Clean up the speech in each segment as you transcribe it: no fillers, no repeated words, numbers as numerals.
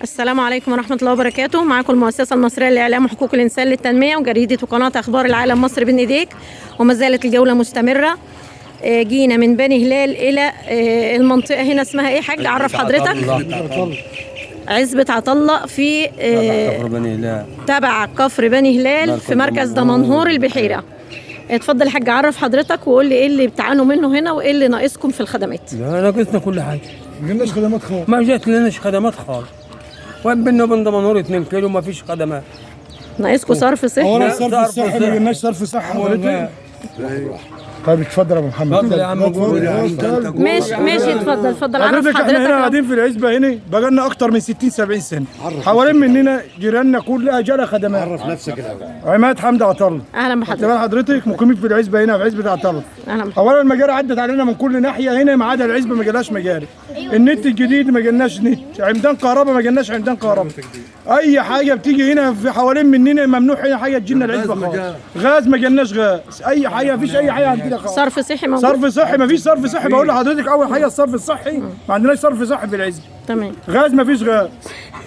السلام عليكم ورحمة الله وبركاته. معاكم المؤسسة المصرية للإعلام وحقوق الإنسان للتنمية وجريدة وقناة أخبار العالم مصر بين إيديك، وما زالت الجولة مستمرة. جينا من بني هلال إلى المنطقة هنا اسمها إيه حاج؟ عرف حضرتك. عزبة عطلة في تبع كفر بني هلال في مركز دمنهور البحيرة. اتفضل يا حاج، عرف حضرتك وقول لي ايه اللي بتعانوا منه هنا وايه اللي ناقصكم في الخدمات. لا ناقصنا كل حاجه، ما جبناش خدمات خالص. ما جات لناش خدمات خالص. وبيننا وبين دمنهور 2 كيلو ما فيش خدمات. ناقصكم صرف صحي؟ اولا الصرف الصحي ما جبناش صرف صحي حضرتك. طيب اتفضل يا ابو محمد. اتفضل يا عم. ماشي اتفضل عرف حضرتك. احنا هنا قاعدين في العزبه هنا بقى لنا اكتر من 60 70 سنه. حوالين مننا جيراننا كلها جالها خدمات. عرف نفسك الاول. عماد حمدي عطله. اهلا بحضرتك. حضرتك مقيمين في العزبه هنا في عزبه عطله. اهلا بحضرتك. اولا المجاري عدت علينا من كل ناحيه هنا ما عدا العزبه ما جالهاش مجاري. النت الجديد ما جالناش نت، عمدان كهرباء ما جالناش عمدان كهرباء. اي حاجه بتيجي هنا في حوالين مننا ممنوع هنا حاجه تجينا العزبه خالص. غاز ما جالناش غاز، اي حاجه ما فيش اي حاجه عندنا خالص. صرف صحي موجود؟ صرف صحي ما فيش صرف صحي. بقول لحضرتك اول حاجه الصرف الصحي ما عندناش صرف صحي في العزبه. تمام. غاز ما فيش غاز،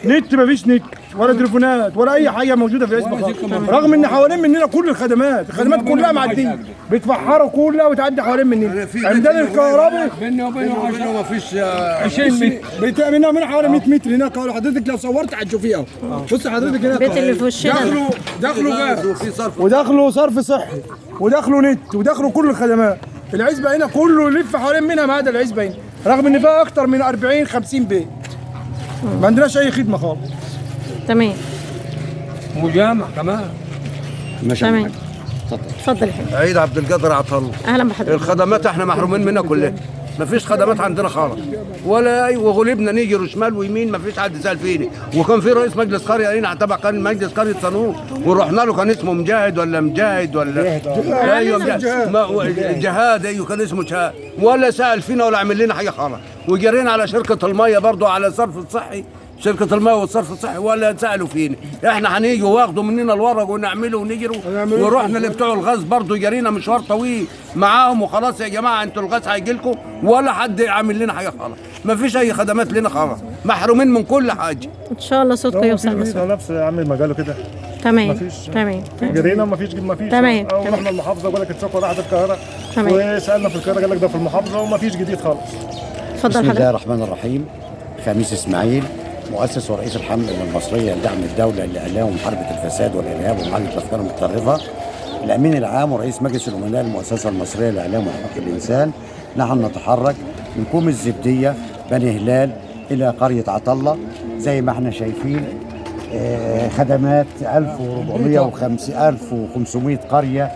نت ما فيش نت، ولا تليفونات ولا اي حاجه موجوده في العزبه خالص. الرغم ان حوالين مننا كل الخدمات كلها معديه بتفحروا كلها وتعدي حوالين مننا. عمدان الكهرباء بيننا وبينه ما فيش 20 متر. بتأمنها من حوالي 100 متر هناك. حضرتك لو صورت هتشوفيها. بص حضرتك هناك البيت اللي في وشنا دخلوا غاز ودخلوا صرف صحي ودخلوا نت ودخلوا كل الخدمات. العزبه هنا كله يلف حوالين منها ما عدا العزبه هنا، رغم ان فيها اكتر من 40 50 بيت. ما عندناش اي خدمه خالص. تمام. وجامع كمان. تمام. اتفضل يا حاج. عيد عبد القادر عطله. اهلا بحضرتك. الخدمات احنا محرومين منها كلها، ما فيش خدمات عندنا خالص ولا اي. وغلبنا نيجي شمال ويمين ما فيش حد سال فينا. وكان في رئيس مجلس قريه هنا تبع كان مجلس قريه صنوط، ورحنا له كان اسمه مجاهد ايوه جهاد. ايوه كان اسمه جهاد، ولا سال فينا ولا عمل لنا حاجه خالص. وجرينا على شركه الميه برضه على الصرف الصحي، شركة الماء والصرف الصحي، ولا سألوا فينا. احنا هنيجي واخدوا مننا الورق ونعمله ونجروا. ورحنا لبتوع الغاز برضه جرينا مشوار طويل معاهم، وخلاص يا جماعة انتوا الغاز هيجي لكم، ولا حد عامل لنا حاجة خالص. ما فيش أي خدمات لنا خالص، محرومين من كل حاجة. ان شاء الله صوتكم يوصل مصر. نفس عامل مجاله كده. تمام. مفيش. تمام. جرينا مفيش. تمام. رحنا المحافظه وقال لك الشكوى راحت القاهره. تمام. وسالنا في القاهره قال لك ده في المحافظه ومفيش جديد خالص. اتفضل بسم الله حضرتك. الرحمن الرحيم. خميس اسماعيل، مؤسس ورئيس الحملة المصرية لدعم الدولة لإعلام ومحاربة الفساد والإرهاب ومعالجة الأفكار المتطرفة، الأمين العام ورئيس مجلس الأمناء المؤسسة المصرية للإعلام وحقوق الإنسان. نحن نتحرك من كوم الزبدية بني هلال إلى قرية عطلة. زي ما احنا شايفين خدمات 1500 قرية،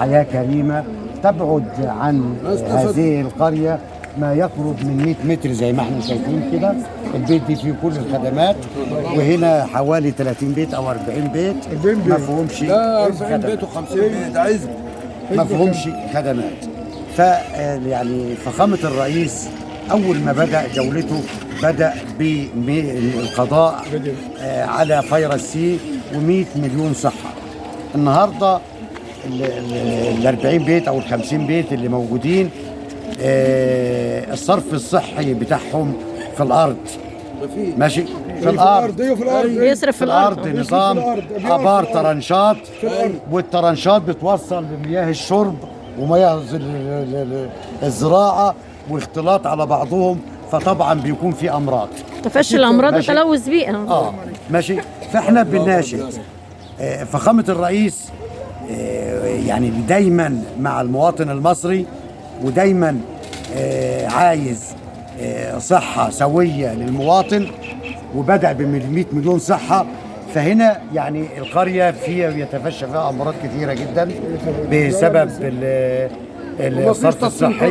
حياة كريمة. تبعد عن هذه القرية ما يقرب من 100 متر زي ما احنا شايفين كده. البيت دي فيه كل الخدمات، وهنا حوالي 30 بيت او 40 بيت ما فيهمش 40 بيت و50 بيت عزب ما فيهمش خدمات. يعني فخامة الرئيس أول ما بدأ جولته بدأ بالقضاء على فيروس سي و100 مليون صحة. النهارده ال 40 بيت أو ال 50 بيت اللي موجودين الصرف الصحي بتاعهم في الأرض. ماشي في الأرض. بيصرف في الأرض. نظام آبار طرنشات، والطرنشات بتوصل لمياه الشرب ومياه الزراعة واختلاط على بعضهم، فطبعا بيكون في أمراض، تفشي الأمراض وتلوث بيئة. ماشي. فاحنا بنناشد فخامة الرئيس يعني دايما مع المواطن المصري، ودايما عايز صحة سوية للمواطن، وبدأ ب100 مليون صحة. فهنا يعني القرية فيها يتفشى فيها أمراض كثيرة جدا بسبب الصرف الصحي.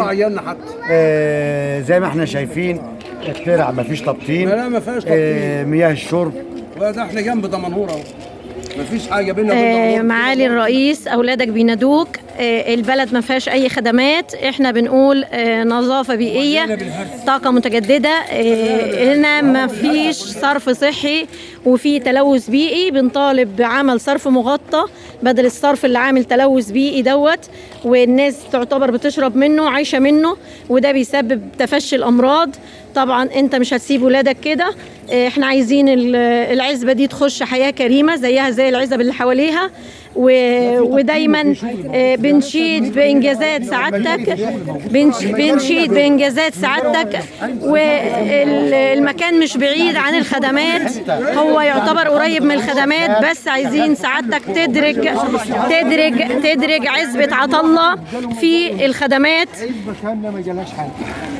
زي ما احنا شايفين الترع مفيش تبطين. لا ما فيهاش تبطين. مياه الشرب. وده احنا جنب دمنهور اهو، مفيش حاجه بينا وبين دمنهور. معالي الرئيس اولادك بينادوك. البلد ما فيهاش اي خدمات. احنا بنقول نظافه بيئيه، طاقه متجدده. هنا ما فيش صرف صحي وفي تلوث بيئي. بنطالب بعمل صرف مغطى بدل الصرف اللي عامل تلوث بيئي دوت، والناس تعتبر بتشرب منه عايشه منه، وده بيسبب تفشي الامراض. طبعا انت مش هتسيب ولادك كده. احنا عايزين العزبه دي تخش حياه كريمه زيها زي العزب اللي حواليها، ودايما بنشيد بانجازات سعادتك، بنشيد بانجازات سعادتك. والمكان مش بعيد عن الخدمات، هو يعتبر قريب من الخدمات، بس عايزين سعادتك تدرج عزبة عطلة في الخدمات،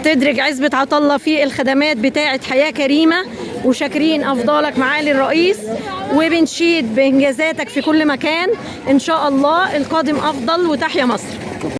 تدرج عزبة عطلة في الخدمات بتاعة حياة كريمة. وشاكرين أفضالك معالي الرئيس، وبنشيد بإنجازاتك في كل مكان. إن شاء الله القادم أفضل، وتحيا مصر.